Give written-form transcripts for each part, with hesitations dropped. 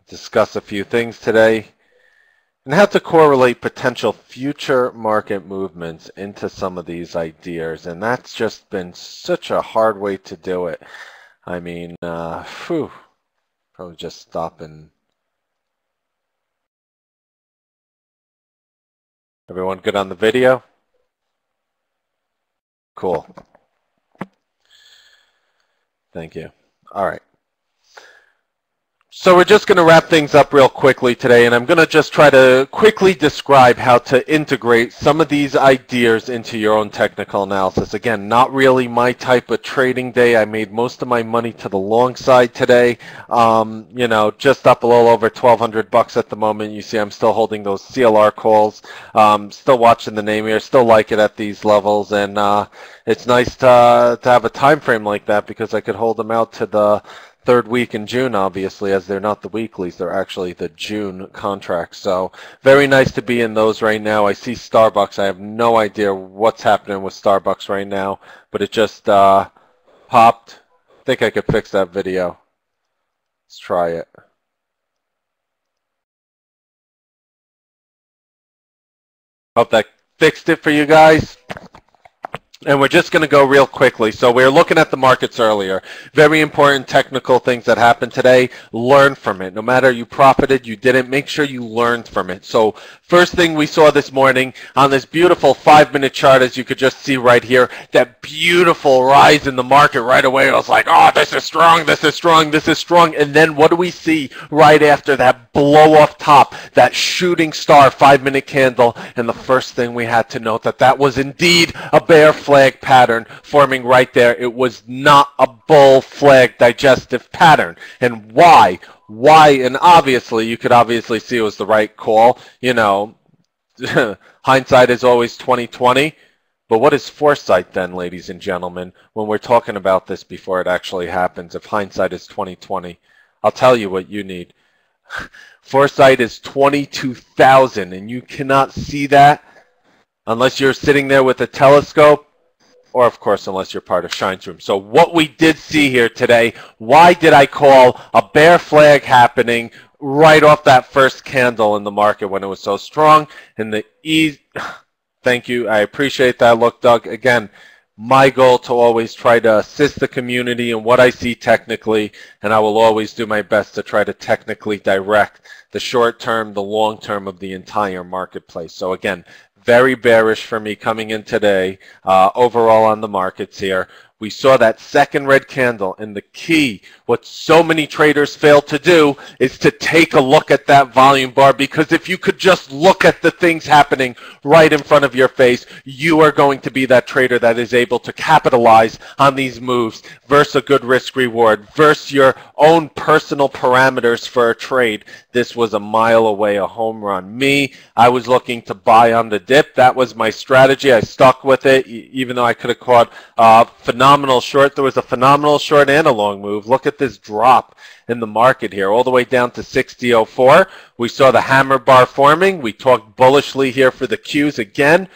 discuss a few things today, and how to correlate potential future market movements into some of these ideas. And that's just been such a hard way to do it. I mean, probably just stop and... Everyone good on the video? Cool. Thank you. All right. So we're just going to wrap things up real quickly today, and I'm going to just try to quickly describe how to integrate some of these ideas into your own technical analysis. Again, not really my type of trading day. I made most of my money to the long side today. You know, just up a little over 1,200 bucks at the moment. You see I'm still holding those CLR calls. Still watching the name here. Still like it at these levels, and it's nice to have a time frame like that because I could hold them out to the third week in June, obviously, as they're not the weeklies, they're actually the June contracts. So very nice to be in those right now. I see Starbucks. I have no idea what's happening with Starbucks right now, but it just popped. I think I could fix that video. Let's try it. Hope that fixed it for you guys. And we're just going to go real quickly. So we were looking at the markets earlier. Very important technical things that happened today. Learn from it. No matter you profited, you didn't, make sure you learned from it. So first thing we saw this morning on this beautiful 5-minute chart, as you could just see right here, that beautiful rise in the market right away. I was like, oh, this is strong, this is strong, this is strong. And then what do we see right after that blow off top, that shooting star 5-minute candle? And the first thing we had to note that was indeed a bear flag pattern forming right there. It was not a bull flag digestive pattern. And why? And obviously, you could obviously see it was the right call. You know, hindsight is always 20/20. But what is foresight then, ladies and gentlemen, when we're talking about this before it actually happens? If hindsight is 20/20, I'll tell you what you need. Foresight is 22,000, and you cannot see that unless you're sitting there with a telescope, or of course unless you're part of Shine's room. So what we did see here today, why did I call a bear flag happening right off that first candle in the market when it was so strong? And the thank you, I appreciate that look, Doug. Again, my goal to always try to assist the community in what I see technically, and I will always do my best to try to technically direct the short term, the long term of the entire marketplace. So again, very bearish for me coming in today overall on the markets here. We saw that second red candle, and the key, what so many traders fail to do, is to take a look at that volume bar, because if you could just look at the things happening right in front of your face, you are going to be that trader that is able to capitalize on these moves versus a good risk reward, versus your own personal parameters for a trade. This was a mile away, a home run. Me, I was looking to buy on the dip. That was my strategy. I stuck with it, even though I could have caught phenomenal short. There was a phenomenal short and a long move. Look at this drop in the market here, all the way down to 60.04. We saw the hammer bar forming. We talked bullishly here for the Qs again.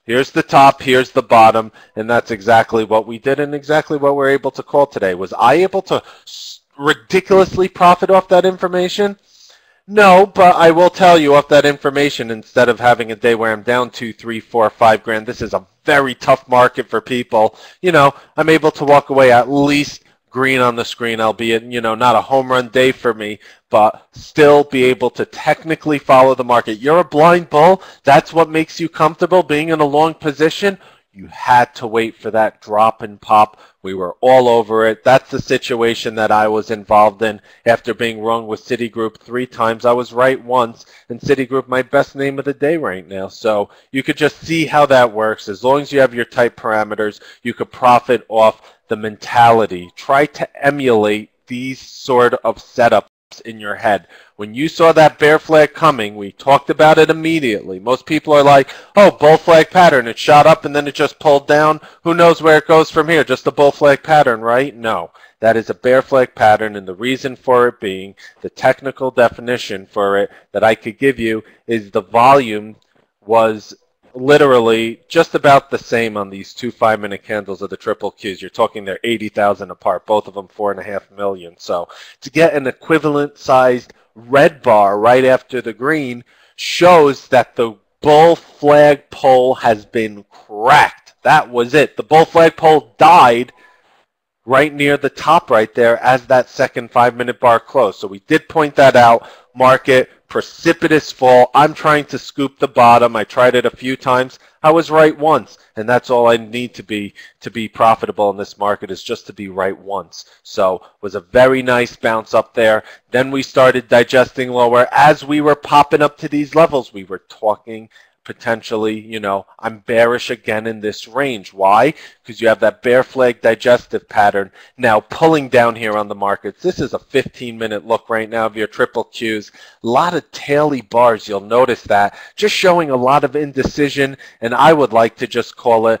Here's the top, here's the bottom, and that's exactly what we did and exactly what we're able to call today. Was I able to ridiculously profit off that information? No, but I will tell you off that information, instead of having a day where I'm down 2, 3, 4, 5 grand, this is a very tough market for people. You know, I'm able to walk away at least green on the screen, albeit, you know, not a home run day for me, but still be able to technically follow the market. You're a blind bull. That's what makes you comfortable being in a long position. You had to wait for that drop and pop. We were all over it. That's the situation that I was involved in after being wrong with Citigroup 3 times. I was right once, and Citigroup, my best name of the day right now. So you could just see how that works. As long as you have your tight parameters, you could profit off the mentality. Try to emulate these sort of setups in your head. When you saw that bear flag coming, we talked about it immediately. Most people are like, oh, bull flag pattern. It shot up and then it just pulled down. Who knows where it goes from here? Just a bull flag pattern, right? No, that is a bear flag pattern, and the reason for it being, the technical definition for it that I could give you is the volume was literally just about the same on these two 5-minute candles of the triple Qs. You're talking they're 80,000 apart, both of them 4.5 million. So to get an equivalent sized red bar right after the green shows that the bull flagpole has been cracked. That was it. The bull flagpole died right near the top right there as that second 5-minute bar closed. So we did point that out. Market, precipitous fall. I'm trying to scoop the bottom. I tried it a few times. I was right once, and that's all I need to be profitable in this market, is just to be right once. So it was a very nice bounce up there. Then we started digesting lower. As we were popping up to these levels, we were talking potentially, you know, I'm bearish again in this range. Why? Because you have that bear flag digestive pattern now pulling down here on the markets. This is a 15-minute look right now of your triple Qs. A lot of taily bars. You'll notice that. Just showing a lot of indecision, and I would like to just call a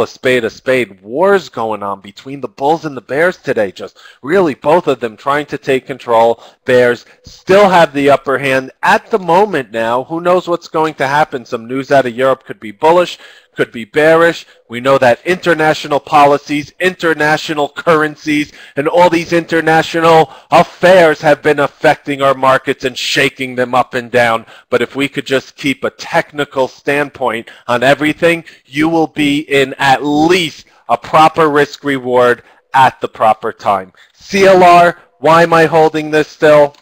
spade a spade. Wars going on between the bulls and the bears today. Just really both of them trying to take control. Bears still have the upper hand at the moment now. Who knows what's going to happen? Some news out of Europe could be bullish, could be bearish. We know that international policies, international currencies, and all these international affairs have been affecting our markets and shaking them up and down. But if we could just keep a technical standpoint on everything, you will be in at least a proper risk reward at the proper time. CLR, why am I holding this still?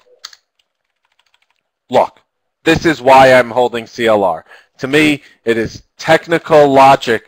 Look, this is why I'm holding CLR. To me, it is technically logical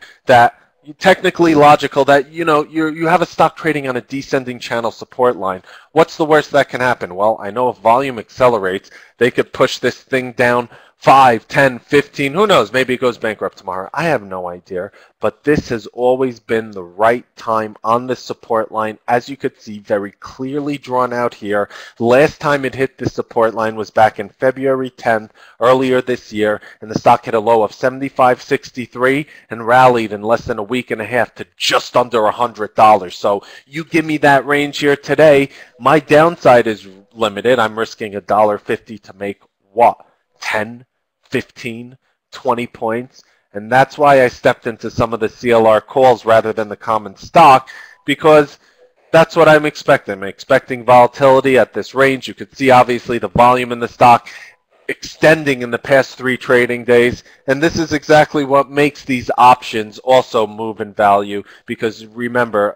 that, you know, you have a stock trading on a descending channel support line. What's the worst that can happen? Well, I know if volume accelerates, they could push this thing down 5, 10, 15, who knows? Maybe it goes bankrupt tomorrow. I have no idea. But this has always been the right time on the support line, as you could see very clearly drawn out here. Last time it hit the support line was back in February 10th, earlier this year, and the stock hit a low of 75.63 and rallied in less than a week and a half to just under $100. So you give me that range here today, my downside is limited. I'm risking $1.50 to make what? 10, 15, 20 points. And that's why I stepped into some of the CLR calls rather than the common stock, because that's what I'm expecting. I'm expecting volatility at this range. You could see obviously the volume in the stock extending in the past 3 trading days. And this is exactly what makes these options also move in value, because remember,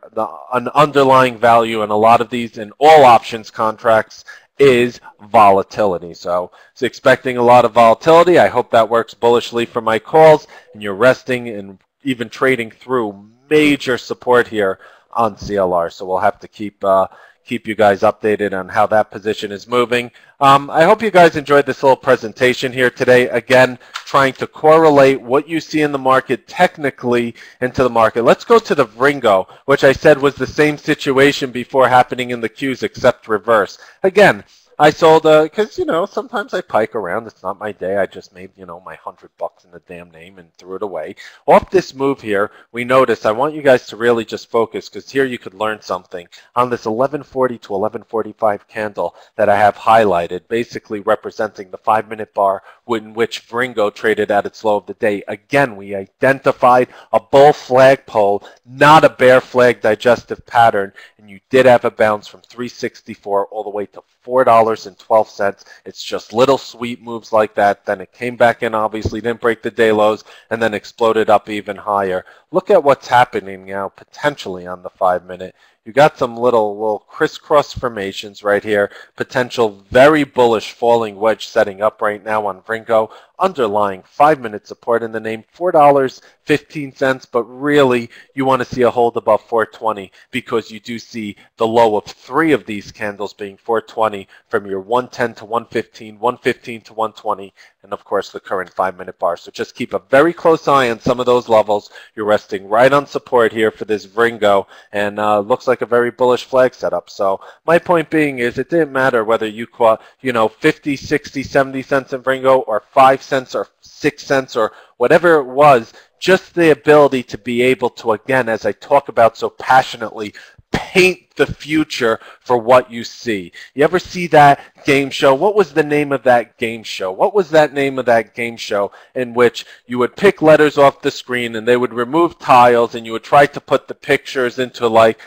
an underlying value in a lot of these, in all options contracts, is volatility. So it's expecting a lot of volatility. I hope that works bullishly for my calls, and you're resting and even trading through major support here on CLR. So we'll have to keep you guys updated on how that position is moving. I hope you guys enjoyed this little presentation here today. Again, trying to correlate what you see in the market technically into the market. Let's go to the Vringo, which I said was the same situation before happening in the Qs, except reverse. Again, I sold because, you know, sometimes I pike around. It's not my day. I just made, you know, my $100 in the damn name and threw it away. Off this move here, we notice, I want you guys to really just focus, because here you could learn something. On this 1140 to 1145 candle that I have highlighted, basically representing the 5-minute bar in which Vringo traded at its low of the day. Again, we identified a bull flagpole, not a bear flag digestive pattern, and you did have a bounce from 364 all the way to $4.12. It's just little sweet moves like that. Then it came back in, obviously didn't break the day lows, and then exploded up even higher. Look at what's happening now potentially on the 5-minute. You got some little crisscross formations right here. Potential very bullish falling wedge setting up right now on Vringo. Underlying 5-minute support in the name, $4.15. But really, you want to see a hold above 420, because you do see the low of 3 of these candles being 420 from your 110 to 115, 115 to 120, and of course the current 5-minute bar. So just keep a very close eye on some of those levels. You're resting right on support here for this Vringo, and looks like a very bullish flag setup. So my point being is, it didn't matter whether you caught, you know, 50, 60, 70 cents in Vringo, or 5 cents or 6 cents or whatever it was. Just the ability to be able to, again, as I talk about so passionately, paint the future for what you see. You ever see that game show? What was the name of that game show? What was that name of that game show in which you would pick letters off the screen and they would remove tiles and you would try to put the pictures into like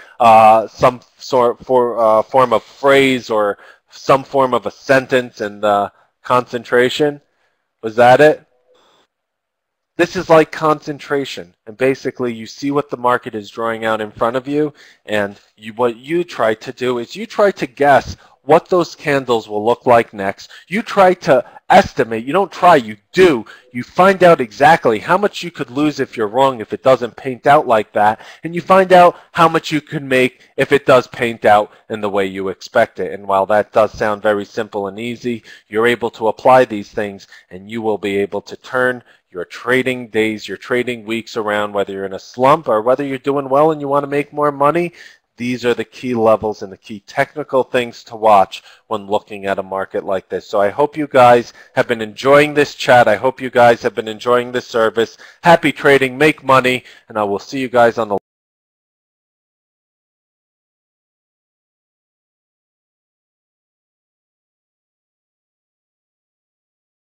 some form of phrase or some form of a sentence and concentration? Was that it? This is like concentration, and basically you see what the market is drawing out in front of you, and what you try to do is you try to guess what those candles will look like next. You try to estimate. You don't try, you do. You find out exactly how much you could lose if you're wrong if it doesn't paint out like that, and you find out how much you could make if it does paint out in the way you expect it. And while that does sound very simple and easy, you're able to apply these things, and you will be able to turn your trading days, your trading weeks around, whether you're in a slump or whether you're doing well and you want to make more money. These are the key levels and the key technical things to watch when looking at a market like this. So I hope you guys have been enjoying this chat. I hope you guys have been enjoying this service. Happy trading, make money, and I will see you guys on the